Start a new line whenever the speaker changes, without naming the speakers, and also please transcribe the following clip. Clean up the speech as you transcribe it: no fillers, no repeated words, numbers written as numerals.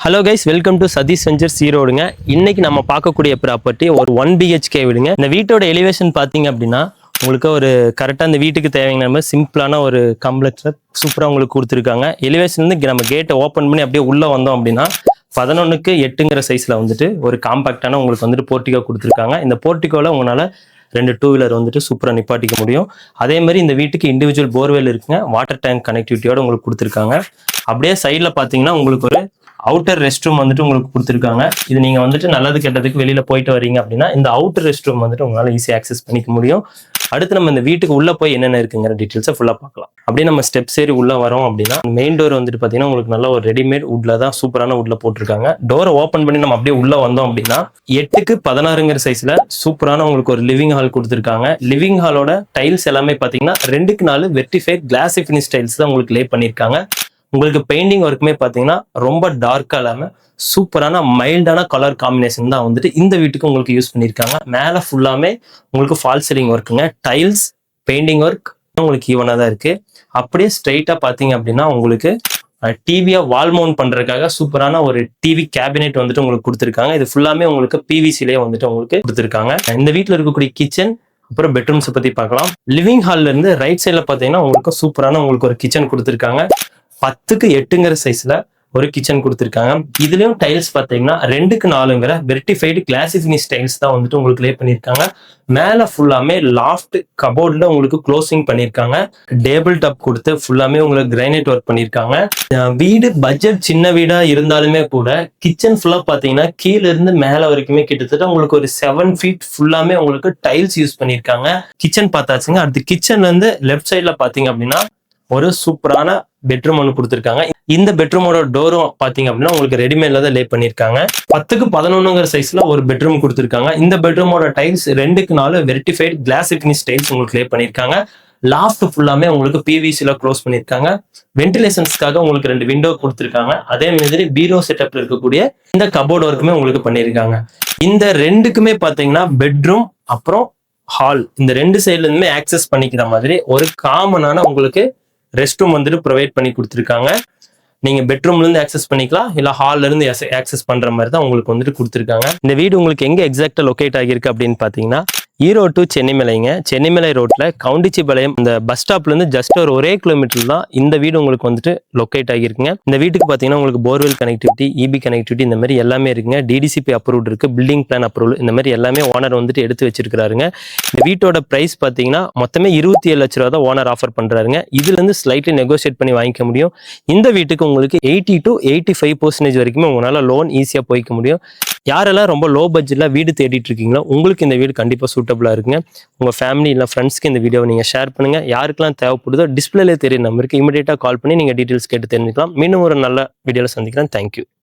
Hello guys, welcome to Satish ventures ஈரோடுங்க. இன்னைக்கு நம்ம பார்க்கக்கூடிய ப்ராப்பர்ட்டி ஒரு 1 BHK வீடுங்க. இந்த வீட்டோட எலிவேஷன் பார்த்தீங்க அப்படின்னா உங்களுக்கு ஒரு கரெக்டாக அந்த வீட்டுக்கு தேவையான மாதிரி சிம்பிளான ஒரு காம்ப்ளெக்ஸில் சூப்பராக உங்களுக்கு கொடுத்துருக்காங்க. எலிவேஷன் வந்து நம்ம கேட்டை ஓப்பன் பண்ணி அப்படியே உள்ளே வந்தோம் அப்படின்னா 11க்கு 8ங்கிற சைஸில் வந்துட்டு ஒரு காம்பாக்டான உங்களுக்கு வந்துட்டு போர்ட்டிகோ கொடுத்துருக்காங்க. இந்த போர்ட்டிகோவில் உங்களால் 2 2 வீலர் வந்துட்டு சூப்பராக நிப்பாட்டிக்க முடியும். அதே மாதிரி இந்த வீட்டுக்கு இண்டிவிஜுவல் போர்வெல் இருக்குங்க. வாட்டர் டேங்க் கனெக்டிவிட்டியோட உங்களுக்கு கொடுத்துருக்காங்க. அப்படியே சைடில் பார்த்தீங்கன்னா உங்களுக்கு ஒரு அவுட்டர் ரெஸ்ட் ரூம் வந்துட்டு உங்களுக்கு கொடுத்துருக்காங்க. இது நீங்க வந்துட்டு நல்லது கெட்டதுக்கு வெளியில போயிட்டு வரீங்க அப்படின்னா இந்த அவுட்டர் ரெஸ்ட் ரூம் வந்துட்டு உங்களால ஈஸியாக ஆக்சஸ் பண்ணிக்க முடியும். அடுத்து நம்ம இந்த வீட்டுக்கு உள்ள போய் என்னென்ன இருக்குங்கிற டீட்டெயில்ஸை ஃபுல்லாக பார்க்கலாம். அப்படியே நம்ம ஸ்டெப்ஸ் ஏறி உள்ள வரோம் அப்படின்னா மெயின் டோர் வந்துட்டு பார்த்தீங்கன்னா உங்களுக்கு நல்ல ஒரு ரெடிமேட் வுட்ல தான் சூப்பரான வுட்ல போட்டிருக்காங்க. டோரை ஓப்பன் பண்ணி நம்ம அப்படியே உள்ள வந்தோம் அப்படின்னா 8க்கு 16ங்கிற சைஸ்ல சூப்பரான உங்களுக்கு ஒரு லிவிங் ஹால் கொடுத்துருக்காங்க. லிவிங் ஹாலோட டைல்ஸ் எல்லாமே பார்த்தீங்கன்னா 2க்கு 4 வெர்டிஃபைட் கிளாசி ஃபினிஷ் டைல்ஸ் தான் உங்களுக்கு லே பண்ணியிருக்காங்க. உங்களுக்கு பெயிண்டிங் ஒர்க்குமே பார்த்தீங்கன்னா ரொம்ப டார்க்கா இல்லாமல் சூப்பரான மைல்டான கலர் காம்பினேஷன் தான் வந்துட்டு இந்த வீட்டுக்கு உங்களுக்கு யூஸ் பண்ணியிருக்காங்க. மேலே ஃபுல்லாமே உங்களுக்கு ஃபால் சீலிங் ஒர்க்குங்க. டைல்ஸ் பெயிண்டிங் ஒர்க் உங்களுக்கு ஈவனாக தான் இருக்கு. அப்படியே ஸ்ட்ரைட்டா பார்த்தீங்க அப்படின்னா உங்களுக்கு டிவியை வால் மவுண்ட் பண்றதுக்காக சூப்பரான ஒரு டிவி கேபினெட் வந்துட்டு உங்களுக்கு கொடுத்துருக்காங்க. இது ஃபுல்லாமே உங்களுக்கு பிவிசிலே வந்துட்டு உங்களுக்கு கொடுத்துருக்காங்க. இந்த வீட்டில் இருக்கக்கூடிய கிச்சன் அப்புறம் பெட்ரூம்ஸ் பத்தி பார்க்கலாம். லிவிங் ஹால்ல இருந்து ரைட் சைட்ல பார்த்தீங்கன்னா உங்களுக்கு சூப்பரான உங்களுக்கு ஒரு கிச்சன் கொடுத்துருக்காங்க. 10க்கு 8ங்கிற சைஸ்ல ஒரு கிச்சன் கொடுத்துருக்காங்க. இதுலயும் டைல்ஸ் பார்த்தீங்கன்னா 2க்கு 4ங்கிற வெர்டிஃபைடு கிளாசி ஃபினிஷ் டைல்ஸ் தான் வந்துட்டு உங்களுக்கு லே பண்ணியிருக்காங்க. மேல ஃபுல்லாமே லாஃப்ட் கபோர்ட்ல உங்களுக்கு க்ளோசிங் பண்ணியிருக்காங்க. டேபிள் டாப் கொடுத்து ஃபுல்லாமே உங்களுக்கு கிரைனைட் ஒர்க் பண்ணியிருக்காங்க. வீடு பட்ஜெட் சின்ன வீடா இருந்தாலுமே கூட கிச்சன் ஃபுல்லா பார்த்தீங்கன்னா கீழே இருந்து மேல வரைக்குமே கிட்டத்தட்ட உங்களுக்கு ஒரு 7 feet ஃபுல்லாமே உங்களுக்கு டைல்ஸ் யூஸ் பண்ணியிருக்காங்க. கிச்சன் பார்த்தாச்சுங்க. அடுத்து கிச்சன்ல இருந்து லெஃப்ட் சைட்ல பார்த்தீங்க அப்படின்னா ஒரு சூப்பரான பெட்ரூம் ஒன்று கொடுத்துருக்காங்க. இந்த பெட்ரூமோட டோரும் பார்த்தீங்க அப்படின்னா உங்களுக்கு ரெடிமேட்ல தான் லே பண்ணியிருக்காங்க. 10க்கு 11ங்கிற சைஸ்ல ஒரு பெட்ரூம் கொடுத்துருக்காங்க. இந்த பெட்ரூமோட டைல்ஸ் 2க்கு 4 வெர்டிஃபைட் கிளாசி ஃபினிஷ் டைல்ஸ் உங்களுக்கு லே பண்ணியிருக்காங்க. லாஃப்ட் ஃபுல்லாமே உங்களுக்கு பிவிசில க்ளோஸ் பண்ணியிருக்காங்க. வென்டிலேஷன்ஸ்க்காக உங்களுக்கு 2 விண்டோ கொடுத்துருக்காங்க. அதே மாதிரி பீரோ செட்டப்ல இருக்கக்கூடிய இந்த கபோர்ட் ஒர்க்குமே உங்களுக்கு பண்ணியிருக்காங்க. இந்த 2க்குமே பார்த்தீங்கன்னா பெட்ரூம் அப்புறம் ஹால் இந்த 2 சைட்ல இருந்துமே ஆக்சஸ் பண்ணிக்கிற மாதிரி ஒரு காமனான உங்களுக்கு ரெஸ்ட் ரூம் வந்துட்டு ப்ரொவைட் பண்ணி கொடுத்துருக்காங்க. நீங்க பெட்ரூம்ல இருந்து ஆக்சஸ் பண்ணிக்கலாம், இல்ல ஹால்ல இருந்து ஆக்சஸ் பண்ற மாதிரி தான் உங்களுக்கு வந்துட்டு கொடுத்துருக்காங்க. இந்த வீடு உங்களுக்கு எங்க எக்ஸாக்டா லொகேட் ஆகியிருக்கு அப்படின்னு பாத்தீங்கன்னா ஈரோடு டு சென்னிமலைங்க. சென்னிமலை ரோட்ல கவுண்டிச்சிபாளையம் இந்த பஸ் ஸ்டாப்ல இருந்து ஜஸ்ட் ஒரு 1 கிலோமீட்டர் தான் இந்த வீடு உங்களுக்கு வந்துட்டு லொகேட் ஆகியிருக்குங்க. இந்த வீட்டுக்கு பாத்தீங்கன்னா உங்களுக்கு போர்வெல் கனெக்டிவிட்டி, இபி கனெக்டிவிட்டி இந்த மாதிரி எல்லாமே இருக்குங்க. டிடிசிபி அப்ரூவ்ட் இருக்கு, பில்டிங் பிளான் அப்ரூவல் இந்த மாதிரி எல்லாமே ஓனர் வந்துட்டு எடுத்து வச்சிருக்காருங்க. இந்த வீட்டோட பிரைஸ் பாத்தீங்கன்னா மொத்தமே 27 லட்ச ரூபா தான் ஓனர் ஆஃபர் பண்றாருங்க. இதுல இருந்து ஸ்லைட்லி நெகோசியேட் பண்ணி வாங்கிக்க முடியும். இந்த வீட்டுக்கு உங்களுக்கு 80 to 85% வரைக்குமே உங்களால லோன் ஈஸியா போய்க்க முடியும். யாரெல்லாம் ரொம்ப லோ பட்ஜெட்ல வீடு தேடிட்டு இருக்கீங்களோ உங்களுக்கு இந்த வீடு கண்டிப்பா சூட்டபிளா இருக்குங்க. உங்க ஃபேமிலி இல்ல ஃப்ரெண்ட்ஸ்க்கு இந்த வீடியோவை நீங்க ஷேர் பண்ணுங்க. யாருக்கெல்லாம் தேவைப்படுதோ டிஸ்பிளேல தெரிய நம்பருக்கு இமிடியேட்டா கால் பண்ணி நீங்க டீடைல்ஸ் கேட்டு தெரிஞ்சுக்கலாம். மீண்டும் ஒரு நல்ல வீடியோல சந்திக்கிறேன். தேங்க்யூ.